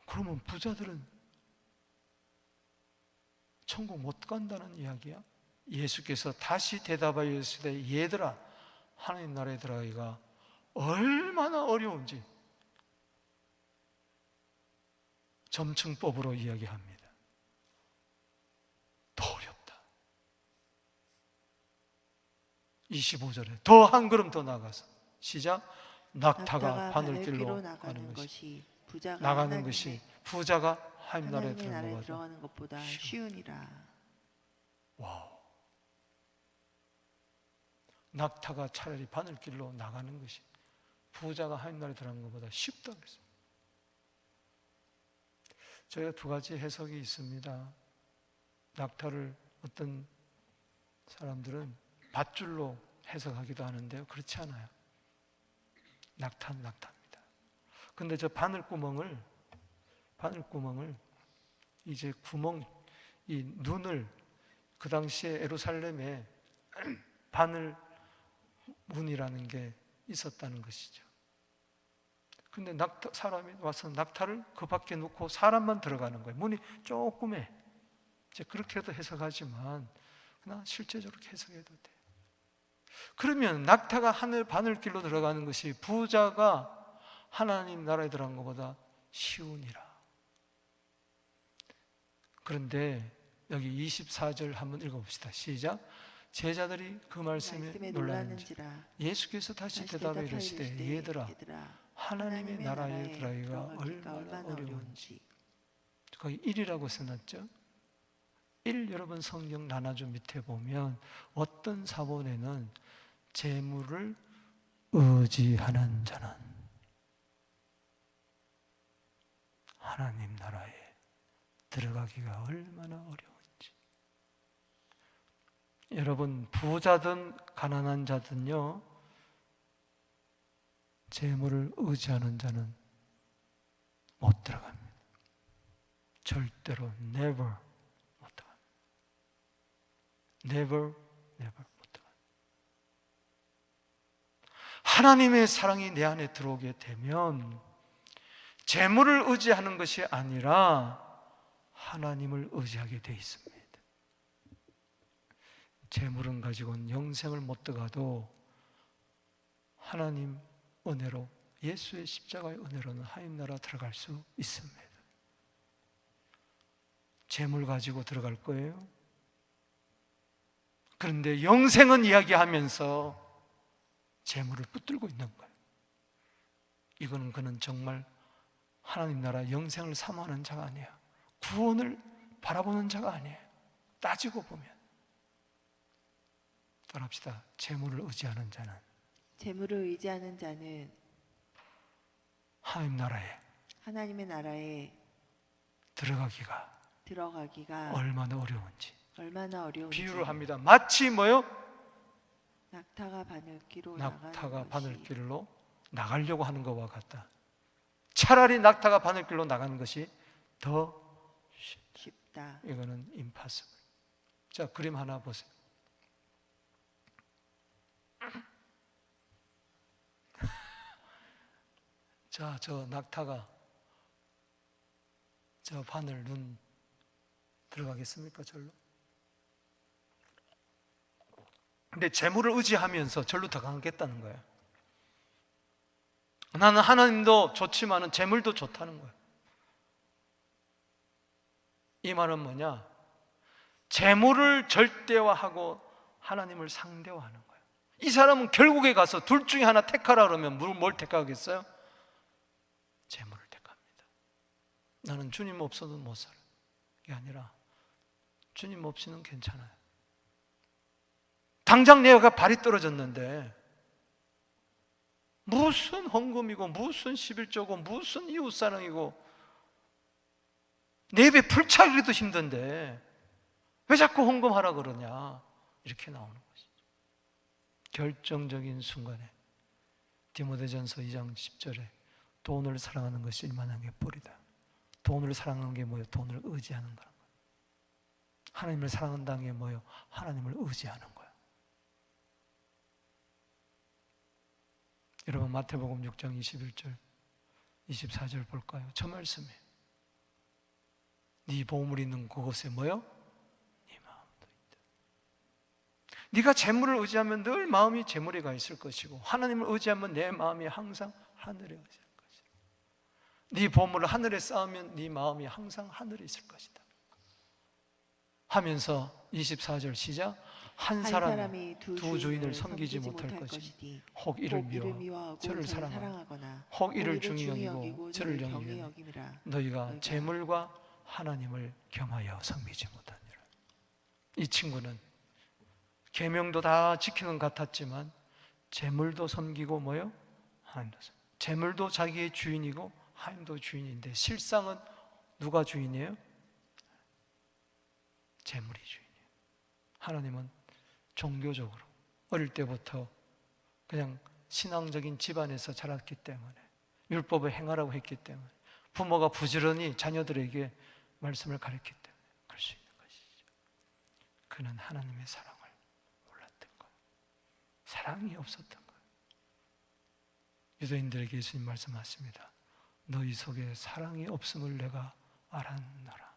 그러면 부자들은 천국 못 간다는 이야기야? 예수께서 다시 대답하여 이르시되 얘들아, 하나님 나라에 들어가기가 얼마나 어려운지 점층법으로 이야기합니다. 더 어렵다. 25절에 더 한 걸음 더 나가서 시작. 낙타가 바늘길로 가는 것이 부자가 하나님 나라에 들어가는 것보다 쉬우니라. 와우. 낙타가 차라리 바늘길로 나가는 것이 부자가 하나님 나라에 들어가는 것보다 쉽다 그랬습니다. 저희가 두 가지 해석이 있습니다. 낙타를 어떤 사람들은 밧줄로 해석하기도 하는데요, 그렇지 않아요. 낙타는 낙타입니다. 근데 저 바늘구멍을 이제 이 눈을 그 당시에 예루살렘에 바늘 문이라는 게 있었다는 것이죠. 근데 사람이 와서 낙타를 그 밖에 놓고 사람만 들어가는 거예요. 문이 조그매. 이제 그렇게도 해석하지만 그러나 실제적으로 해석해도 돼요. 그러면 낙타가 하늘 바늘길로 들어가는 것이 부자가 하나님 나라에 들어간 것보다 쉬우니라. 그런데 여기 24절 한번 읽어봅시다. 시작. 제자들이 그 말씀에 놀랐는지라. 예수께서 다시 대답해 이르시되 얘들아, 하나님의 나라에 들어가기가 얼마나 어려운지. 거기 1이라고 써놨죠. 1 여러분 성경 나눠줘 밑에 보면 어떤 사본에는 재물을 의지하는 자는 하나님 나라에 들어가기가 얼마나 어려운지. 여러분 부자든 가난한 자든요, 재물을 의지하는 자는 못 들어갑니다. 절대로 never 못 들어갑니다. never 못 들어갑니다. 하나님의 사랑이 내 안에 들어오게 되면 재물을 의지하는 것이 아니라 하나님을 의지하게 돼 있습니다. 재물은 가지고는 영생을 못 들어가도 하나님 은혜로, 예수의 십자가의 은혜로는 하나님 나라 들어갈 수 있습니다. 재물 가지고 들어갈 거예요. 그런데 영생은 이야기하면서 재물을 붙들고 있는 거예요. 이거는 그는 정말 하나님 나라 영생을 사모하는 자가 아니에요. 구원을 바라보는 자가 아니에요. 따지고 보면. 따라합시다. 재물을 의지하는 자는 하나님의 나라에 들어가기가 얼마나 어려운지 비유를 합니다. 마치 뭐요? 낙타가 바늘길로 나가려고 하는 것과 같다. 차라리 낙타가 바늘길로 나가는 것이 더 쉽다. 이거는 impossible. 자, 그림 하나 보세요. 자, 저 낙타가 저 바늘 눈 들어가겠습니까? 절로? 근데 재물을 의지하면서 절로 들어가겠다는 거예요. 나는 하나님도 좋지만은 재물도 좋다는 거예요. 이 말은 뭐냐? 재물을 절대화하고 하나님을 상대화하는 거예요. 이 사람은 결국에 가서 둘 중에 하나 택하라 그러면 뭘 택하겠어요? 재물을 택합니다. 나는 주님 없어도 못 살아. 이게 아니라 주님 없이는 괜찮아요. 당장 내가 발이 떨어졌는데 무슨 헌금이고 무슨 11조고 무슨 이웃사랑이고 내 배 풀차기도 힘든데 왜 자꾸 헌금하라 그러냐, 이렇게 나오는 것이죠. 결정적인 순간에 디모데전서 2장 10절에 돈을 사랑하는 것이 일만한 게 뿔이다. 돈을 사랑하는 게 뭐예요? 돈을 의지하는 거란 거예요. 하나님을 사랑한다는 게 뭐예요? 하나님을 의지하는 거예요. 여러분 마태복음 6장 21절 24절 볼까요? 저 말씀이에요. 네 보물이 있는 그곳에 뭐요? 네 마음도 있다. 네가 재물을 의지하면 늘 마음이 재물에 가 있을 것이고, 하나님을 의지하면 내 마음이 항상 하늘에 가 있을 것이다. 네 보물을 하늘에 쌓으면 네 마음이 항상 하늘에 있을 것이다 하면서 24절 시작. 한 사람이 두 주인을 섬기지 못할 것이니 혹 이를 미워하고 저를 사랑하거나 혹 이를 중히 여기고 저를 경히 여김이라. 너희가 재물과 하나님을 겸하여 섬기지 못하니라. 이 친구는 계명도 다 지키는 것 같았지만 재물도 섬기고 뭐요? 하나님도 섬기고. 재물도 자기의 주인이고 하나님도 주인인데 실상은 누가 주인이에요? 재물이 주인이에요. 하나님은 종교적으로 어릴 때부터 그냥 신앙적인 집안에서 자랐기 때문에, 율법을 행하라고 했기 때문에, 부모가 부지런히 자녀들에게 말씀을 가르쳤기 때문에 그럴 수 있는 것이죠. 그는 하나님의 사랑을 몰랐던 거예요. 사랑이 없었던 거예요. 유대인들에게 예수님 말씀하십니다. 너희 속에 사랑이 없음을 내가 알았노라.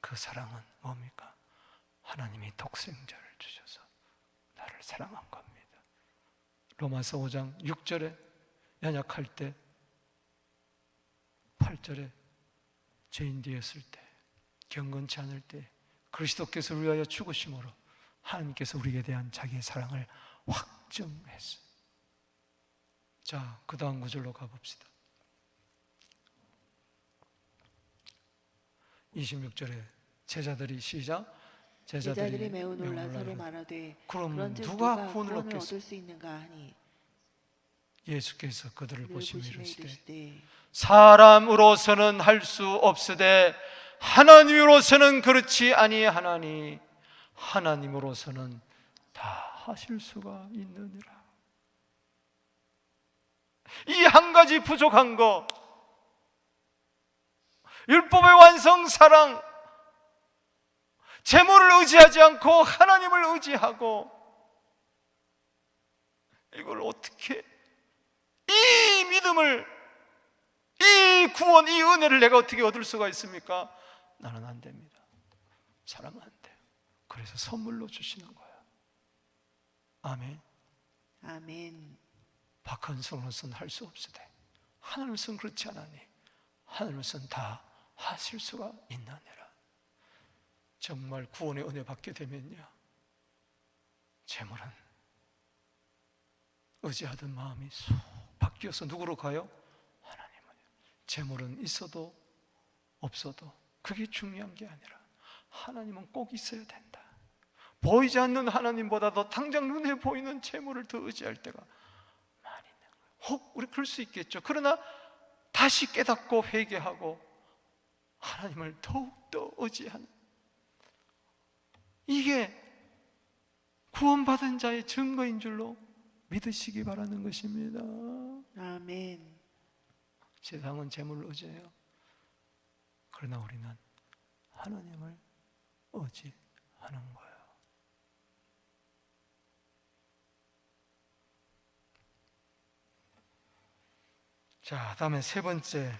그 사랑은 뭡니까? 하나님이 독생자를 주셔서 나를 사랑한 겁니다. 로마서 5장 6절에 연약할 때, 8절에 죄인 되었을 때, 경건치 않을 때 그리스도께서 우리를 위하여 죽으심으로 하나님께서 우리에 대한 자기의 사랑을 확증했어요. 자, 그 다음 구절로 가봅시다. 26절에 제자들이 시작. 제자들이 매우 놀라 서로 말하되 그럼 누가 구원을 얻을 수 있는가 하니 예수께서 그들을 보시며 이르시되 사람으로서는 할 수 없으되 하나님으로서는 그렇지 아니하나니 하나님으로서는 다 하실 수가 있느니라. 이 한 가지 부족한 거, 율법의 완성 사랑, 재물을 의지하지 않고 하나님을 의지하고, 이걸 어떻게, 이 믿음을, 이 구원, 이 은혜를 내가 어떻게 얻을 수가 있습니까? 나는 안 됩니다. 사람은 안 돼요. 그래서 선물로 주시는 거예요. 아멘. 아멘. 박헌성으로서는 할 수 없으되 하나님으로서는 그렇지 않으니 하나님으로서는 다 하실 수가 있나니라. 정말 구원의 은혜 받게 되면요, 재물은 의지하던 마음이 쏙 바뀌어서 누구로 가요? 하나님은요. 재물은 있어도 없어도 그게 중요한 게 아니라 하나님은 꼭 있어야 된다. 보이지 않는 하나님보다도 당장 눈에 보이는 재물을 더 의지할 때가 많이 있는 거예요. 혹 우리 그럴 수 있겠죠. 그러나 다시 깨닫고 회개하고 하나님을 더욱더 의지하는, 이게 구원받은 자의 증거인 줄로 믿으시기 바라는 것입니다. 아멘. 세상은 재물을 의지해요. 그러나 우리는 하나님을 의지하는 거예요. 자, 다음에 세 번째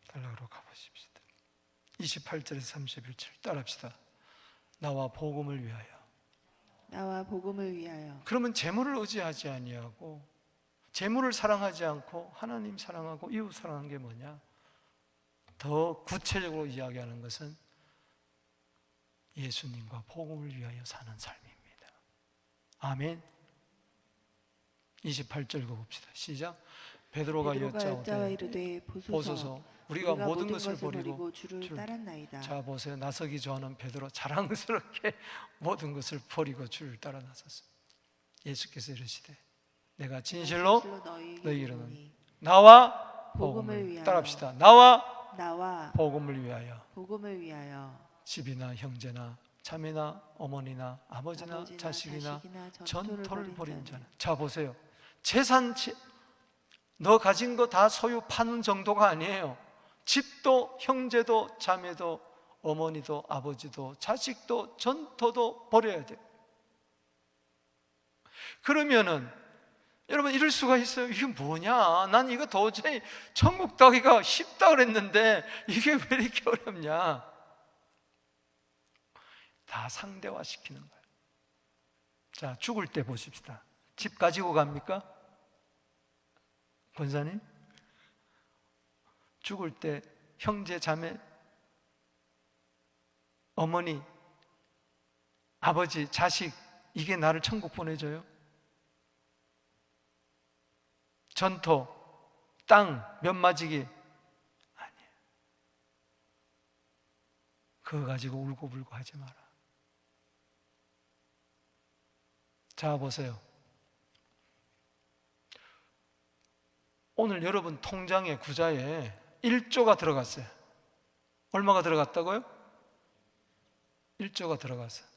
단락으로 가보십시다. 28절에서 31절 따라합시다. 나와 복음을 위하여. 나와 복음을 위하여. 그러면 재물을 의지하지 아니하고 재물을 사랑하지 않고 하나님 사랑하고 이웃 사랑하는 게 뭐냐? 더 구체적으로 이야기하는 것은 예수님과 복음을 위하여 사는 삶입니다. 아멘. 28절 읽어봅시다. 시작. 베드로가 여자와 여짜오되 이르되 보소서 우리가 모든 것을 버리고 주를 따랐나이다. 자 보세요. 나서기 좋아하는 베드로 자랑스럽게 모든 것을 버리고 주를 따라 나섰어요. 예수께서 이르시되 내가 진실로 너희에게 이르노니 나와 복음을 위하여. 따라합시다. 나와 복음을 위하여 집이나 형제나 자매나 어머니나 아버지나 자식이나 전토를 벌인 자는. 자 보세요. 재산 너 가진 거 다 소유 파는 정도가 아니에요. 집도 형제도 자매도 어머니도 아버지도 자식도 전토도 버려야 돼요. 그러면은 여러분 이럴 수가 있어요. 이게 뭐냐? 난 이거 도저히 천국 가기가 쉽다 그랬는데 이게 왜 이렇게 어렵냐? 다 상대화 시키는 거예요. 자, 죽을 때 보십시다. 집 가지고 갑니까? 권사님? 죽을 때 형제, 자매, 어머니, 아버지, 자식 이게 나를 천국 보내줘요? 전토, 땅, 몇마지기 아니에요. 그거 가지고 울고불고 하지 마라. 자 보세요. 오늘 여러분 통장에 구자에 1조가 들어갔어요. 얼마가 들어갔다고요? 1조가 들어갔어요.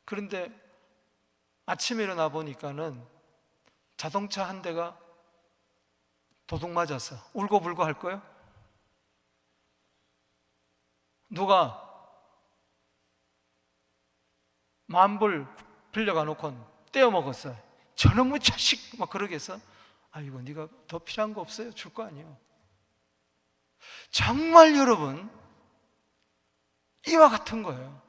그런데 아침에 일어나 보니까는 자동차 한 대가 도둑 맞았어. 울고불고 할 거예요? 누가 10,000불 빌려가 놓고 떼어 먹었어요. 저놈의 자식 막 그러겠어? 아이고 네가 더 필요한 거 없어요? 줄 거 아니에요. 정말 여러분 이와 같은 거예요.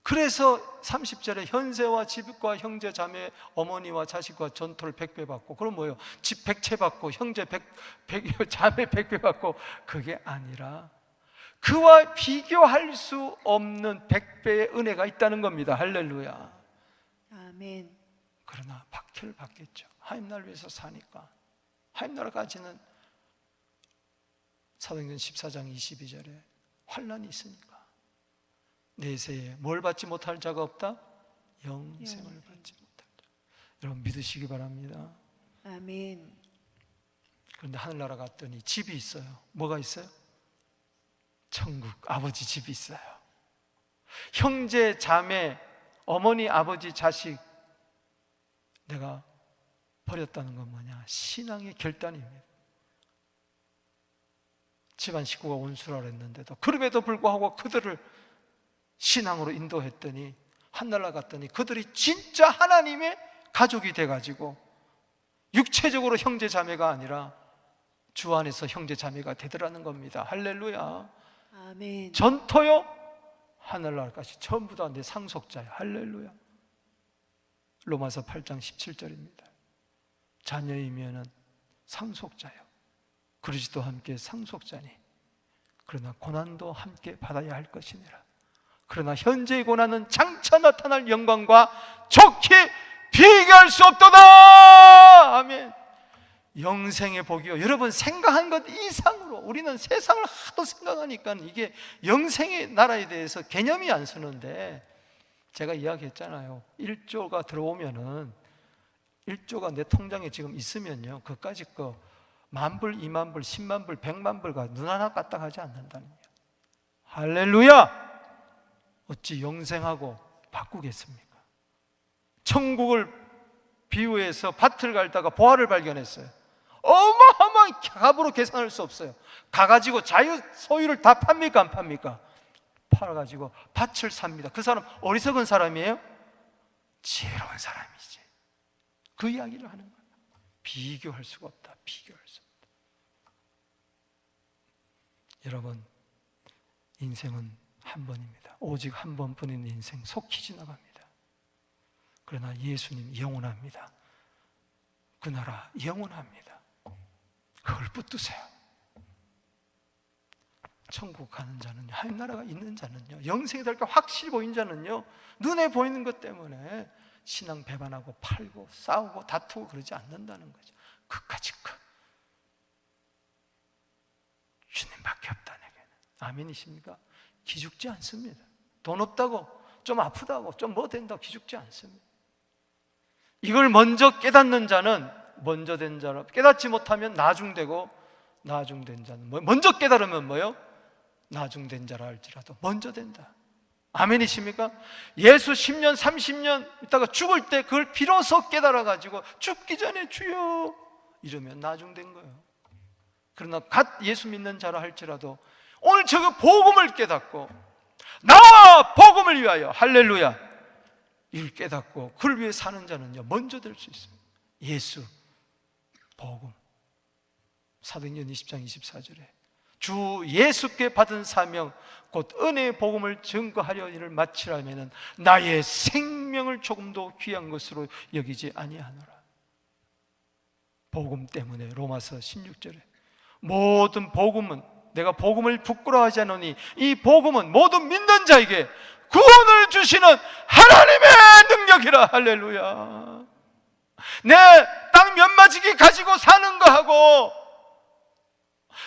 그래서 30절에 현세와 집과 형제 자매 어머니와 자식과 전토를 100배 받고, 그럼 뭐예요? 집 100채 받고 형제 100 자매 100배 받고, 그게 아니라 그와 비교할 수 없는 100배의 은혜가 있다는 겁니다. 할렐루야. 아멘. 그러나 박해를 받겠죠. 하나님 나라를 위해서 사니까. 하나님 나라까지는 사도행전 14장 22절에 환난이 있으니까. 내세에 뭘 받지 못할 자가 없다? 영생을 받지 못할 자. 여러분 믿으시기 바랍니다. 아멘. 그런데 하늘나라 갔더니 집이 있어요. 뭐가 있어요? 천국 아버지 집이 있어요. 형제, 자매, 어머니, 아버지, 자식 내가 버렸다는 건 뭐냐? 신앙의 결단입니다. 집안 식구가 원수라 그랬는데도 그럼에도 불구하고 그들을 신앙으로 인도했더니 하늘나라 갔더니 그들이 진짜 하나님의 가족이 돼가지고 육체적으로 형제 자매가 아니라 주 안에서 형제 자매가 되더라는 겁니다. 할렐루야. 아멘. 전토요 하늘나라까지 전부 다 내 상속자야. 할렐루야. 로마서 8장 17절입니다. 자녀이면은 상속자요. 그리스도 함께 상속자니 그러나 고난도 함께 받아야 할 것이니라. 그러나 현재의 고난은 장차 나타날 영광과 좋게 비교할 수 없도다. 아멘. 영생의 복이요. 여러분 생각한 것 이상으로 우리는 세상을 하도 생각하니까 이게 영생의 나라에 대해서 개념이 안 서는데, 제가 이야기했잖아요. 1조가 들어오면은 1조가 내 통장에 지금 있으면요, 그까짓 거 10,000불, 20,000불, 100,000불, 100,000불가 눈 하나 까딱하지 않는다는 거예요. 할렐루야. 어찌 영생하고 바꾸겠습니까? 천국을 비유해서 밭을 갈다가 보화를 발견했어요. 어마어마한 값으로 계산할 수 없어요. 가가지고 자유 소유를 다 팝니까 안 팝니까? 팔아가지고 밭을 삽니다. 그 사람 어리석은 사람이에요? 지혜로운 사람이지. 그 이야기를 하는 거예요. 비교할 수가 없다. 비교할 수 없다. 여러분 인생은 한 번입니다. 오직 한 번뿐인 인생 속히 지나갑니다. 그러나 예수님 영원합니다. 그 나라 영원합니다. 그걸 붙드세요. 천국 가는 자는요, 하나님 나라가 있는 자는요, 영생이 될 게 확실히 보인 자는요, 눈에 보이는 것 때문에 신앙 배반하고 팔고 싸우고 다투고 그러지 않는다는 거죠. 그까짓 것 주님밖에 없다 내게는. 아멘이십니까? 기죽지 않습니다. 돈 없다고, 좀 아프다고, 좀 뭐 된다고 기죽지 않습니다. 이걸 먼저 깨닫는 자는 먼저 된 자라. 깨닫지 못하면 나중되고, 나중된 자는 먼저 깨달으면 뭐요? 나중된 자라 할지라도 먼저 된다. 아멘이십니까? 예수 10년 30년 있다가 죽을 때 그걸 비로소 깨달아가지고 죽기 전에 주여 이러면 나중된 거예요. 그러나 갓 예수 믿는 자라 할지라도 오늘 저 복음을 깨닫고 나와 복음을 위하여 할렐루야 이걸 깨닫고 그를 위해 사는 자는요 먼저 될 수 있어요. 예수 복음. 사도행전 20장 24절에 주 예수께 받은 사명 곧 은혜의 복음을 증거하려 이를 마치라면은 나의 생명을 조금도 귀한 것으로 여기지 아니하노라. 복음 때문에 로마서 16절에 모든 복음은 내가 복음을 부끄러워하지 않으니 이 복음은 모든 믿는 자에게 구원을 주시는 하나님의 능력이라. 할렐루야. 내 땅 몇 마지기 가지고 사는 거하고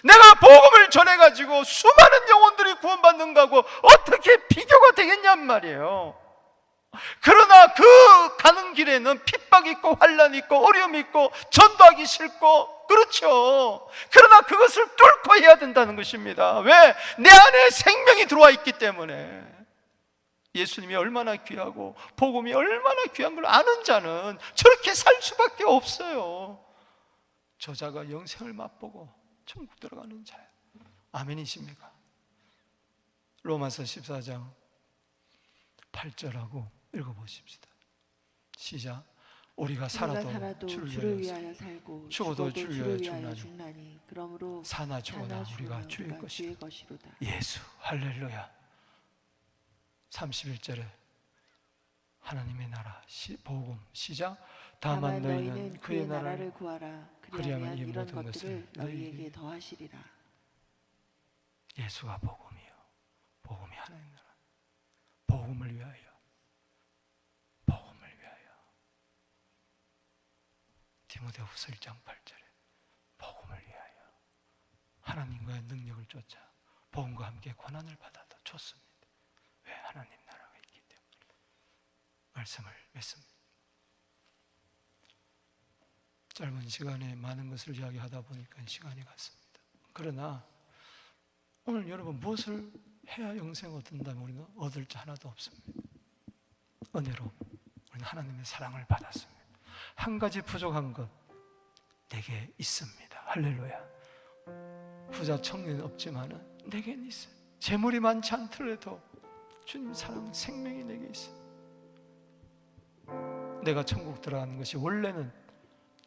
내가 복음을 전해가지고 수많은 영혼들이 구원받는 거하고 어떻게 비교가 되겠냔 말이에요. 그러나 그 가는 길에는 핍박 있고 환난 있고 어려움 있고 전도하기 싫고 그렇죠. 그러나 그것을 뚫고 해야 된다는 것입니다. 왜? 내 안에 생명이 들어와 있기 때문에. 예수님이 얼마나 귀하고 복음이 얼마나 귀한 걸 아는 자는 저렇게 살 수밖에 없어요. 저자가 영생을 맛보고 천국 들어가는 자예요. 아멘이십니까? 로마서 14장 8절하고 읽어보십시다. 시작. 우리가 살아도 주를 위하여 살고 죽어도 주를 위하여 죽나니 그러므로 사나 죽어나 우리가 주의 것이로다. 예수. 할렐루야. 31절에 하나님의 나라 복음 시작. 다만 너희는 그의 나라를 구하라. 그리하면 이 모든 것을 너희에게 더하시리라. 예수가 복음이요. 복음이 하나님 나라. 복음을 위하여. 복음을 위하여. 디모데후서 1장 8절에 복음을 위하여. 하나님과의 능력을 쫓아 복음과 함께 고난을 받아도 좋습니다. 왜? 하나님 나라가 있기 때문에. 말씀을 맺습니다. 짧은 시간에 많은 것을 이야기하다 보니까 시간이 갔습니다. 그러나 오늘 여러분 무엇을 해야 영생 얻는다면 우리는 얻을 자 하나도 없습니다. 은혜로 우리는 하나님의 사랑을 받았습니다. 한 가지 부족한 것 내게 있습니다. 할렐루야. 부자 청년은 없지만 내게는 있어요. 재물이 많지 않더라도 주님 사랑 생명이 내게 있어요. 내가 천국 들어가는 것이 원래는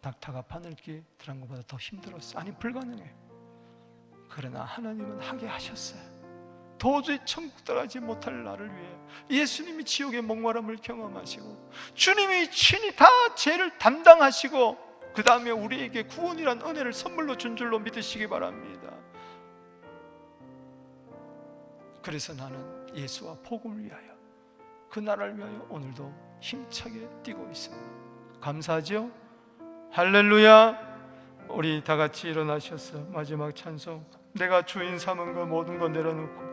낙타가 바늘길 들어간 것보다 더 힘들었어요. 아니 불가능해요. 그러나 하나님은 하게 하셨어요. 도저히 천국 들어가지 못할 나를 위해 예수님이 지옥의 목마름을 경험하시고 주님이 친히 다 죄를 담당하시고 그 다음에 우리에게 구원이란 은혜를 선물로 준 줄로 믿으시기 바랍니다. 그래서 나는 예수와 복음을 위하여 그 나라를 위하여 오늘도 힘차게 뛰고 있습니다. 감사하죠? 할렐루야. 우리 다 같이 일어나셔서 마지막 찬송 내가 주인 삼은 거 모든 거 내려놓고